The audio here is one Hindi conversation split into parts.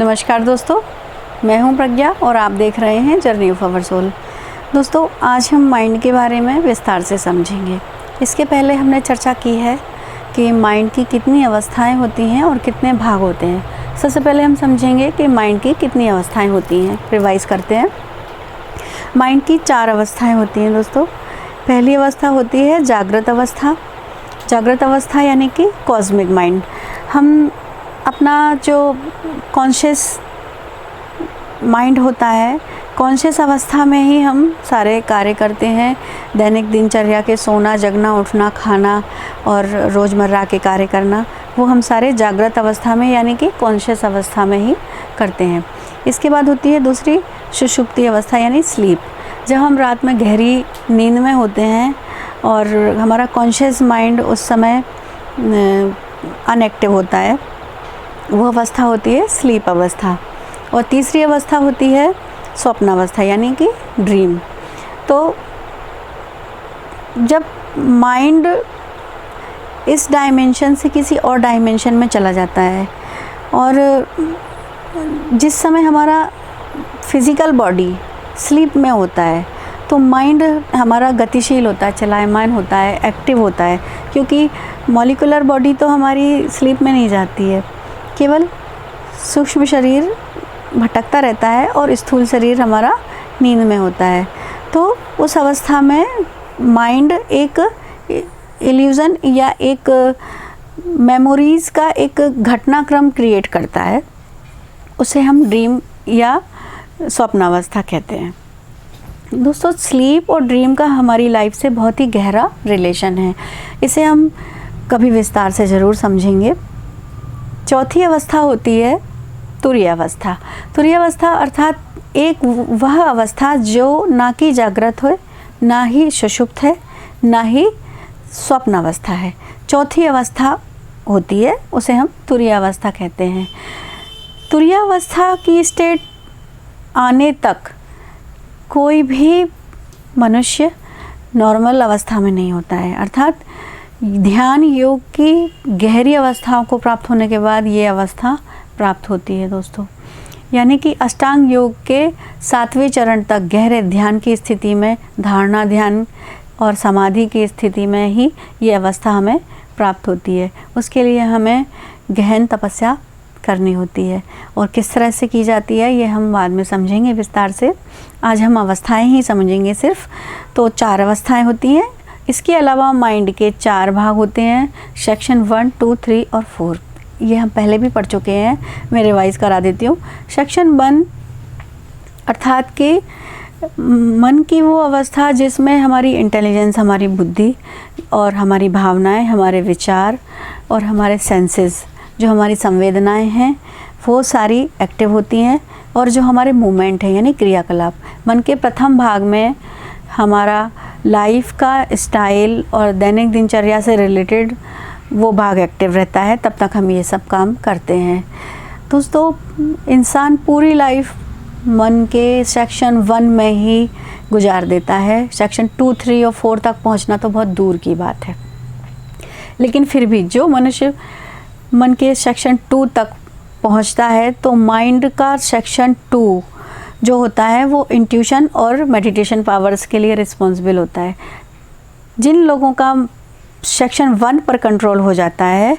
नमस्कार दोस्तों, मैं हूं प्रज्ञा और आप देख रहे हैं जर्नी ऑफ आवर सोल। दोस्तों, आज हम माइंड के बारे में विस्तार से समझेंगे। इसके पहले हमने चर्चा की है कि माइंड की कितनी अवस्थाएं होती हैं और कितने भाग होते हैं। सबसे पहले हम समझेंगे कि माइंड की कितनी अवस्थाएं होती हैं। रिवाइज करते हैं। माइंड की 4 अवस्थाएं होती हैं दोस्तों। पहली अवस्था होती है जागृत अवस्था। जागृत अवस्था यानी कि कॉस्मिक माइंड। हम अपना जो कॉन्शियस माइंड होता है, कॉन्शियस अवस्था में ही हम सारे कार्य करते हैं। दैनिक दिनचर्या के सोना, जगना, उठना, खाना और रोज़मर्रा के कार्य करना, वो हम सारे जागृत अवस्था में यानी कि कॉन्शियस अवस्था में ही करते हैं। इसके बाद होती है दूसरी सुषुप्ति अवस्था यानी स्लीप। जब हम रात में गहरी नींद में होते हैं और हमारा कॉन्शियस माइंड उस समय अनएक्टिव होता है, वो अवस्था होती है स्लीप अवस्था। और तीसरी अवस्था होती है स्वप्न अवस्था यानी कि ड्रीम। तो जब माइंड इस डायमेंशन से किसी और डायमेंशन में चला जाता है और जिस समय हमारा फिज़िकल बॉडी स्लीप में होता है तो माइंड हमारा गतिशील होता है, चलायमान होता है, एक्टिव होता है, क्योंकि मॉलिक्यूलर बॉडी तो हमारी स्लीप में नहीं जाती है। केवल सूक्ष्म शरीर भटकता रहता है और स्थूल शरीर हमारा नींद में होता है। तो उस अवस्था में माइंड एक इल्यूज़न या एक मेमोरीज़ का एक घटनाक्रम क्रिएट करता है। उसे हम ड्रीम या स्वप्नावस्था कहते हैं। दोस्तों, स्लीप और ड्रीम का हमारी लाइफ से बहुत ही गहरा रिलेशन है। इसे हम कभी विस्तार से ज़रूर समझेंगे। चौथी अवस्था होती है तुरीय अवस्था। तुरीय अवस्था अर्थात एक वह अवस्था जो ना कि जागृत हो, ना ही सुषुप्त है, ना ही स्वप्न अवस्था है। चौथी अवस्था होती है, उसे हम तुरीय अवस्था कहते हैं। तुरीय अवस्था की स्टेट आने तक कोई भी मनुष्य नॉर्मल अवस्था में नहीं होता है। अर्थात ध्यान योग की गहरी अवस्थाओं को प्राप्त होने के बाद ये अवस्था प्राप्त होती है दोस्तों। यानी कि अष्टांग योग के 7वें चरण तक गहरे ध्यान की स्थिति में, धारणा ध्यान और समाधि की स्थिति में ही ये अवस्था हमें प्राप्त होती है। उसके लिए हमें गहन तपस्या करनी होती है और किस तरह से की जाती है ये हम बाद में समझेंगे विस्तार से। आज हम अवस्थाएं ही समझेंगे सिर्फ। तो 4 अवस्थाएं होती हैं। इसके अलावा माइंड के 4 भाग होते हैं, सेक्शन 1, 2, 3 और 4। ये हम पहले भी पढ़ चुके हैं, मैं रिवाइज़ करा देती हूँ। सेक्शन 1 अर्थात कि मन की वो अवस्था जिसमें हमारी इंटेलिजेंस, हमारी बुद्धि और हमारी भावनाएं, हमारे विचार और हमारे सेंसेस, जो हमारी संवेदनाएं हैं, वो सारी एक्टिव होती हैं। और जो हमारे मूवमेंट है यानी क्रियाकलाप, मन के प्रथम भाग में हमारा लाइफ का स्टाइल और दैनिक दिनचर्या से रिलेटेड वो भाग एक्टिव रहता है। तब तक हम ये सब काम करते हैं। दोस्तों, इंसान पूरी लाइफ मन के सेक्शन 1 में ही गुजार देता है। सेक्शन 2, 3 और 4 तक पहुंचना तो बहुत दूर की बात है। लेकिन फिर भी जो मनुष्य मन के सेक्शन 2 तक पहुंचता है तो माइंड का सेक्शन 2 जो होता है वो इंट्यूशन और मेडिटेशन पावर्स के लिए रिस्पॉन्सिबल होता है। जिन लोगों का सेक्शन 1 पर कंट्रोल हो जाता है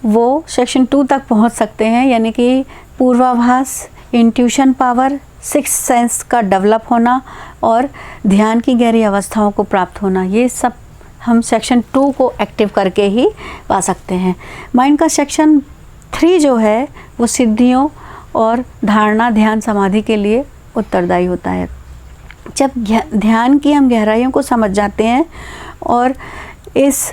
वो सेक्शन 2 तक पहुंच सकते हैं, यानी कि पूर्वाभास, इंट्यूशन पावर, सिक्स्थ सेंस का डेवलप होना और ध्यान की गहरी अवस्थाओं को प्राप्त होना, ये सब हम सेक्शन 2 को एक्टिव करके ही पा सकते हैं। माइंड का सेक्शन 3 जो है वो सिद्धियों और धारणा, ध्यान, समाधि के लिए उत्तरदायी होता है। जब ध्यान की हम गहराइयों को समझ जाते हैं और इस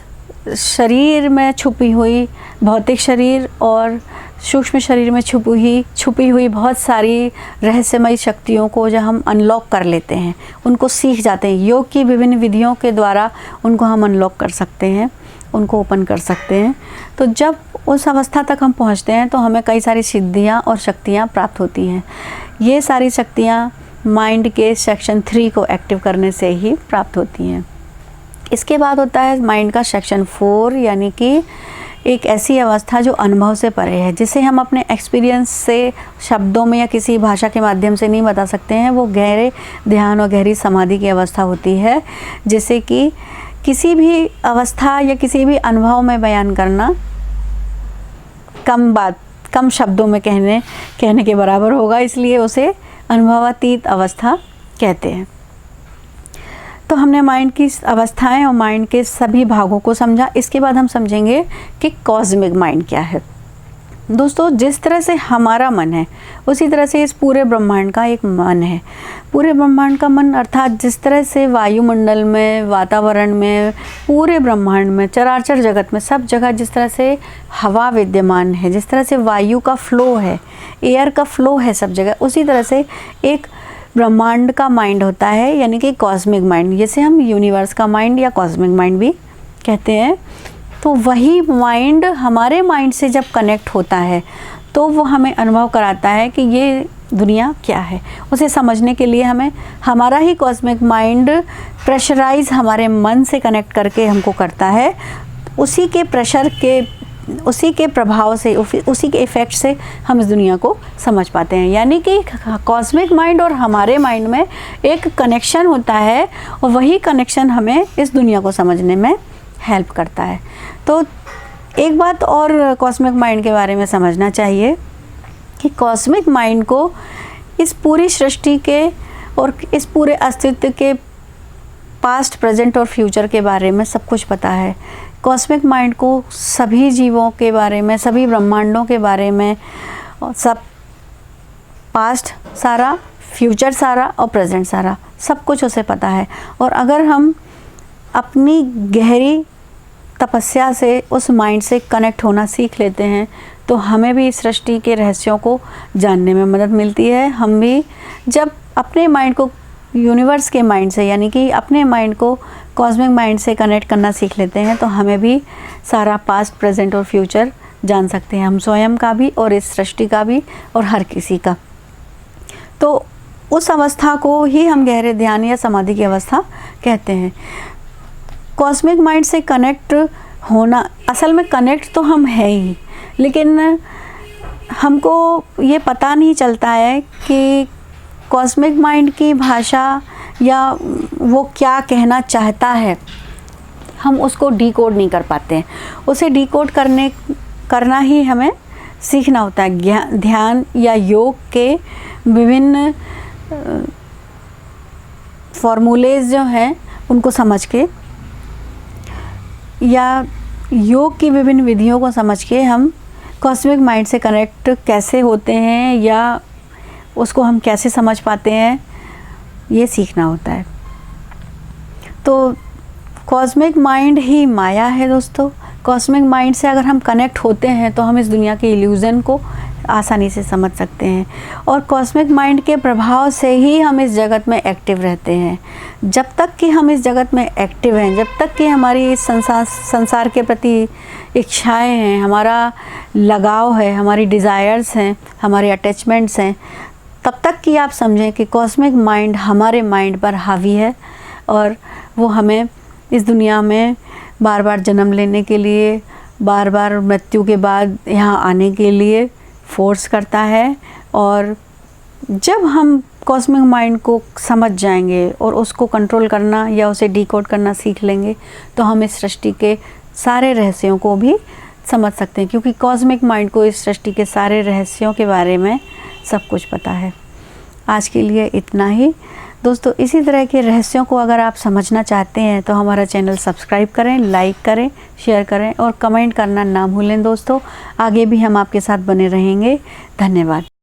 शरीर में छुपी हुई, भौतिक शरीर और सूक्ष्म शरीर में छुपी हुई बहुत सारी रहस्यमयी शक्तियों को जब हम अनलॉक कर लेते हैं, उनको सीख जाते हैं, योग की विभिन्न विधियों के द्वारा उनको हम अनलॉक कर सकते हैं, उनको ओपन कर सकते हैं। तो जब उस अवस्था तक हम पहुंचते हैं तो हमें कई सारी सिद्धियां और शक्तियां प्राप्त होती हैं। ये सारी शक्तियां माइंड के सेक्शन 3 को एक्टिव करने से ही प्राप्त होती हैं। इसके बाद होता है माइंड का सेक्शन 4 यानी कि एक ऐसी अवस्था जो अनुभव से परे है, जिसे हम अपने एक्सपीरियंस से शब्दों में या किसी भाषा के माध्यम से नहीं बता सकते हैं। वो गहरे ध्यान और गहरी समाधि की अवस्था होती है, जिसे कि किसी भी अवस्था या किसी भी अनुभव में बयान करना कम शब्दों में कहने के बराबर होगा, इसलिए उसे अनुभवातीत अवस्था कहते हैं। तो हमने माइंड की अवस्थाएं और माइंड के सभी भागों को समझा। इसके बाद हम समझेंगे कि कॉस्मिक माइंड क्या है। दोस्तों, जिस तरह से हमारा मन है उसी तरह से इस पूरे ब्रह्मांड का एक मन है। पूरे ब्रह्मांड का मन अर्थात जिस तरह से वायुमंडल में, वातावरण में, पूरे ब्रह्मांड में, चराचर जगत में, सब जगह जिस तरह से हवा विद्यमान है, जिस तरह से वायु का फ्लो है, एयर का फ्लो है सब जगह, उसी तरह से एक ब्रह्मांड का माइंड होता है, यानी कि कॉस्मिक माइंड, जिसे हम यूनिवर्स का माइंड या कॉस्मिक माइंड भी कहते हैं। तो वही माइंड हमारे माइंड से जब कनेक्ट होता है तो वो हमें अनुभव कराता है कि ये दुनिया क्या है। उसे समझने के लिए हमें हमारा ही कॉस्मिक माइंड प्रेशराइज हमारे मन से कनेक्ट करके हमको करता है। उसी के प्रेशर के, उसी के प्रभाव से, उसी के इफ़ेक्ट से हम इस दुनिया को समझ पाते हैं। यानी कि कॉस्मिक माइंड और हमारे माइंड में एक कनेक्शन होता है और वही कनेक्शन हमें इस दुनिया को समझने में हेल्प करता है। तो एक बात और कॉस्मिक माइंड के बारे में समझना चाहिए कि कॉस्मिक माइंड को इस पूरी सृष्टि के और इस पूरे अस्तित्व के पास्ट, प्रेजेंट और फ्यूचर के बारे में सब कुछ पता है। कॉस्मिक माइंड को सभी जीवों के बारे में, सभी ब्रह्मांडों के बारे में, सब पास्ट सारा, फ्यूचर सारा और प्रेजेंट सारा, सब कुछ उसे पता है। और अगर हम अपनी गहरी तपस्या से उस माइंड से कनेक्ट होना सीख लेते हैं तो हमें भी इस सृष्टि के रहस्यों को जानने में मदद मिलती है। हम भी जब अपने माइंड को यूनिवर्स के माइंड से, यानी कि अपने माइंड को कॉस्मिक माइंड से कनेक्ट करना सीख लेते हैं तो हमें भी सारा पास्ट, प्रेजेंट और फ्यूचर जान सकते हैं, हम स्वयं का भी और इस सृष्टि का भी और हर किसी का। तो उस अवस्था को ही हम गहरे ध्यान या समाधि की अवस्था कहते हैं। कॉस्मिक माइंड से कनेक्ट होना, असल में कनेक्ट तो हम हैं ही, लेकिन हमको ये पता नहीं चलता है कि कॉस्मिक माइंड की भाषा या वो क्या कहना चाहता है, हम उसको डिकोड नहीं कर पाते हैं। उसे डिकोड करना ही हमें सीखना होता है। ध्यान या योग के विभिन्न फॉर्मूलेज जो हैं उनको समझ के या योग की विभिन्न विधियों को समझ के हम कॉस्मिक माइंड से कनेक्ट कैसे होते हैं या उसको हम कैसे समझ पाते हैं, ये सीखना होता है। तो कॉस्मिक माइंड ही माया है दोस्तों। कॉस्मिक माइंड से अगर हम कनेक्ट होते हैं तो हम इस दुनिया के इल्यूज़न को आसानी से समझ सकते हैं और कॉस्मिक माइंड के प्रभाव से ही हम इस जगत में एक्टिव रहते हैं। जब तक कि हम इस जगत में एक्टिव हैं, जब तक कि हमारी इस संसार के प्रति इच्छाएं हैं, हमारा लगाव है, हमारी डिज़ायर्स हैं, हमारे अटैचमेंट्स हैं, तब तक कि आप समझें कि कॉस्मिक माइंड हमारे माइंड पर हावी है और वो हमें इस दुनिया में बार बार जन्म लेने के लिए, बार बार मृत्यु के बाद यहाँ आने के लिए फोर्स करता है। और जब हम कॉस्मिक माइंड को समझ जाएंगे और उसको कंट्रोल करना या उसे डिकोड करना सीख लेंगे तो हम इस सृष्टि के सारे रहस्यों को भी समझ सकते हैं, क्योंकि कॉस्मिक माइंड को इस सृष्टि के सारे रहस्यों के बारे में सब कुछ पता है। आज के लिए इतना ही दोस्तों। इसी तरह के रहस्यों को अगर आप समझना चाहते हैं तो हमारा चैनल सब्सक्राइब करें, लाइक करें, शेयर करें और कमेंट करना ना भूलें दोस्तों। आगे भी हम आपके साथ बने रहेंगे। धन्यवाद।